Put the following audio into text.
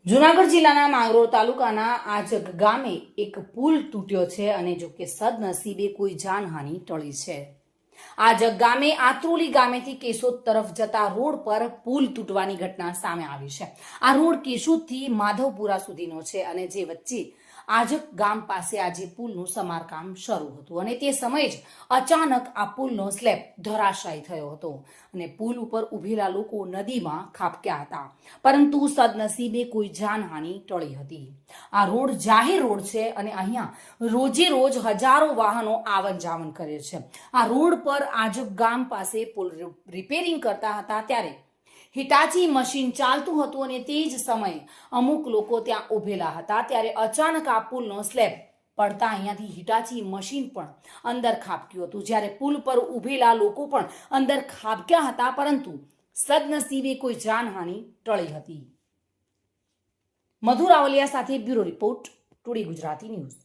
જૂનાગઢ જિલ્લાના માંગરોળ તાલુકાના આજગ ગામે એક પુલ તૂટ્યો છે અને જો કે સદનસીબે કોઈ જાનહાનિ ટળી છે। આજગ ગામે આત્રોલી ગામેથી કેશોદ તરફ જતા રોડ પર પુલ તૂટવાની ઘટના સામે આવી છે। આ રોડ કેશોદથી માધવપુરા સુધીનો છે અને જે વચ્ચે આજગ ગામ પાસે આજે પુલનું સમારકામ શરૂ હતું અને તે સમયે જ અચાનક આ પુલનો સ્લેબ ધરાશાયી થયો હતો અને પુલ ઉપર ઊભેલા લોકો નદીમાં ખાબક્યા હતા, પરંતુ સદનસીબે કોઈ જાનહાનિ ટળી હતી। આ રોડ જાહેર રોડ છે અને અહીંયા રોજે રોજ હજારો વાહનો આવન જાવન કરે છે। આ રોડ પર આજગ ગામ પાસે પુલ રિપેરિંગ કરતા હતા ત્યારે હિટાચી મશીન ચાલતું હતું અને તે જ સમયે અમુક લોકો ત્યાં ઊભેલા હતા ત્યારે અચાનક આ પુલનો સ્લેબ પડતા અહીંયાથી હિટાચી મશીન પણ અંદર ખાબક્યું હતું, જ્યારે પુલ પર ઊભેલા લોકો પણ અંદર ખાબક્યા હતા, પરંતુ સદનસીબે કોઈ જાનહાનિ ટળી હતી। મધુ રાવલિયા સાથે bureau report, today Gujarati news.